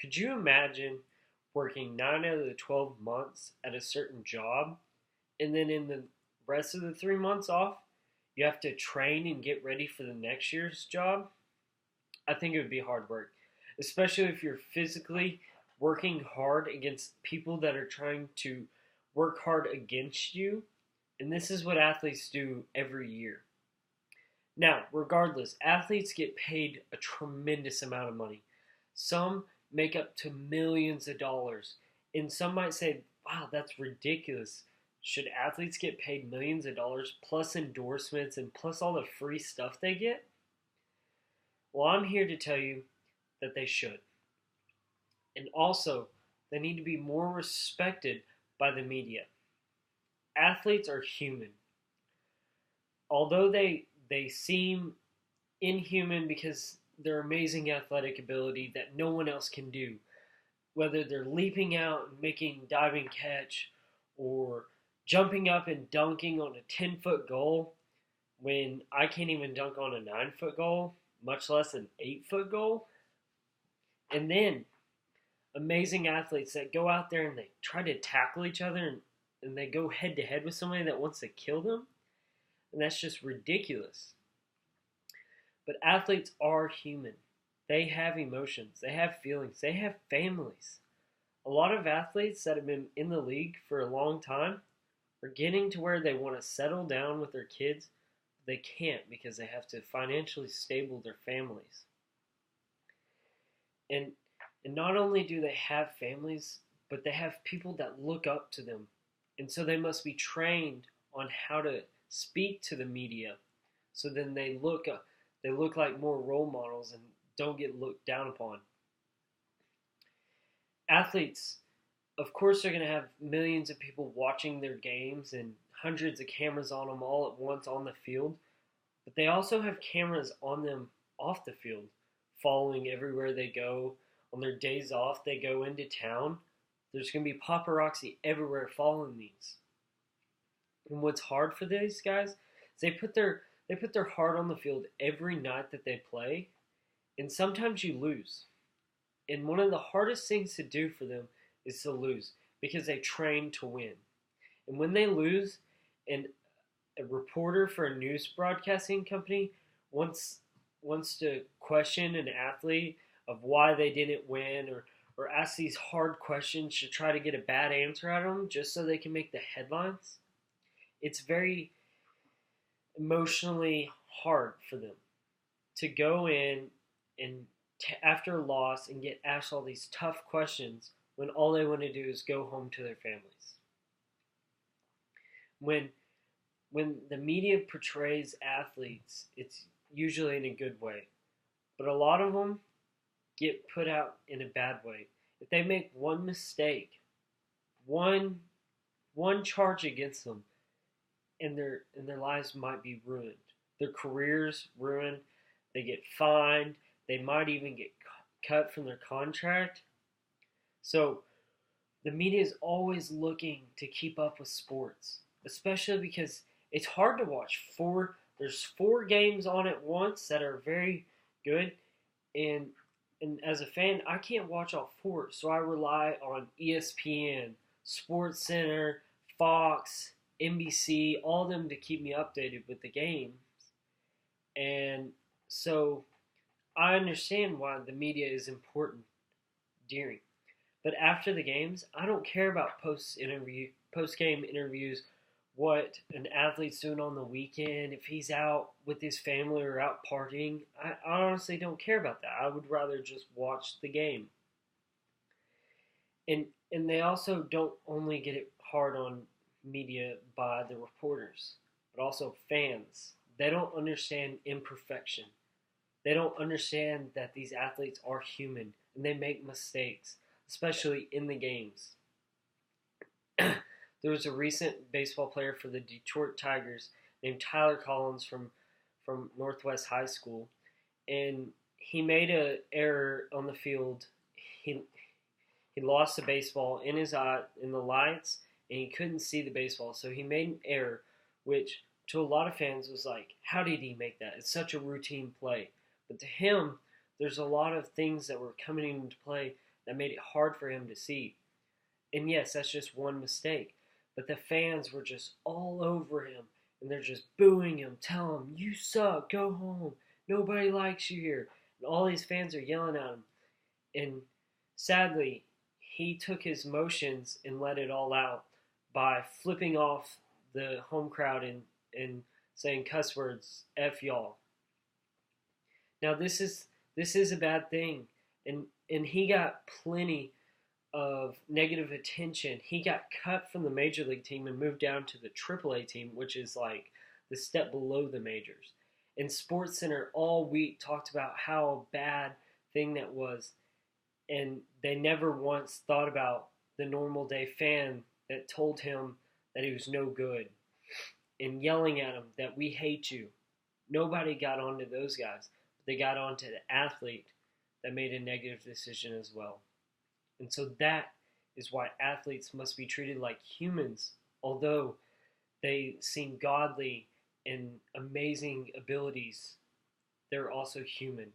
Could you imagine working 9 out of the 12 months at a certain job, and then in the rest of the 3 months off, you have to train and get ready for the next year's job? I think it would be hard work, especially if you're physically working hard against people that are trying to work hard against you. And this is what athletes do every year. Now, regardless, athletes get paid a tremendous amount of money. Some make up to millions of dollars. And some might say, wow, that's ridiculous. Should athletes get paid millions of dollars plus endorsements and plus all the free stuff they get? Well, I'm here to tell you that they should. And also, they need to be more respected by the media. Athletes are human. Although they seem inhuman because their amazing athletic ability that no one else can do, whether they're leaping out and making a diving catch or jumping up and dunking on a 10-foot goal when I can't even dunk on a 9-foot goal, much less an 8-foot goal. And then amazing athletes that go out there and they try to tackle each other and they go head to head with somebody that wants to kill them. And that's just ridiculous. But athletes are human. They have emotions, they have feelings, they have families. A lot of athletes that have been in the league for a long time are getting to where they want to settle down with their kids. They can't because they have to financially stable their families. And not only do they have families, but they have people that look up to them. And so they must be trained on how to speak to the media. So then they look like more role models and don't get looked down upon. Athletes, of course, are going to have millions of people watching their games and hundreds of cameras on them all at once on the field. But they also have cameras on them off the field, following everywhere they go. On their days off, they go into town. There's going to be paparazzi everywhere following these. And what's hard for these guys is they put their heart on the field every night that they play, and sometimes you lose. And one of the hardest things to do for them is to lose because they train to win. And when they lose, and a reporter for a news broadcasting company wants to question an athlete of why they didn't win or ask these hard questions to try to get a bad answer out of them just so they can make the headlines, it's very emotionally hard for them to go in and after a loss and get asked all these tough questions when all they want to do is go home to their families. When the media portrays athletes, it's usually in a good way, but a lot of them get put out in a bad way. If they make one mistake, one charge against them, and their lives might be ruined. Their careers ruined. They get fined. They might even get cut from their contract. So the media is always looking to keep up with sports, especially because it's hard to watch. There's 4 games on at once that are very good, and as a fan, I can't watch all 4, so I rely on ESPN, Sports Center, Fox, NBC, all of them to keep me updated with the games. And so I understand why the media is important during. But after the games, I don't care about post-game interviews, what an athlete's doing on the weekend, if he's out with his family or out partying. I honestly don't care about that. I would rather just watch the game. And they also don't only get it hard on media by the reporters, but also fans. They don't understand imperfection. They don't understand that these athletes are human and they make mistakes, especially in the games. There was a recent baseball player for the Detroit Tigers named Tyler Collins from Northwest High School, and he made an error on the field. He lost the baseball in his eye in the lights, and he couldn't see the baseball, so he made an error, which to a lot of fans was like, how did he make that? It's such a routine play. But to him, there's a lot of things that were coming into play that made it hard for him to see. And yes, that's just one mistake. But the fans were just all over him, and they're just booing him, telling him, "You suck, go home. Nobody likes you here." And all these fans are yelling at him. And sadly, he took his emotions and let it all out by flipping off the home crowd and saying cuss words, F y'all. Now this is a bad thing. And he got plenty of negative attention. He got cut from the major league team and moved down to the AAA team, which is like the step below the majors. And Sports Center all week talked about how bad thing that was, and they never once thought about the normal day fan that told him that he was no good and yelling at him that we hate you. Nobody got onto those guys. They got onto the athlete that made a negative decision as well. And so that is why athletes must be treated like humans, although they seem godly and amazing abilities. They're also human.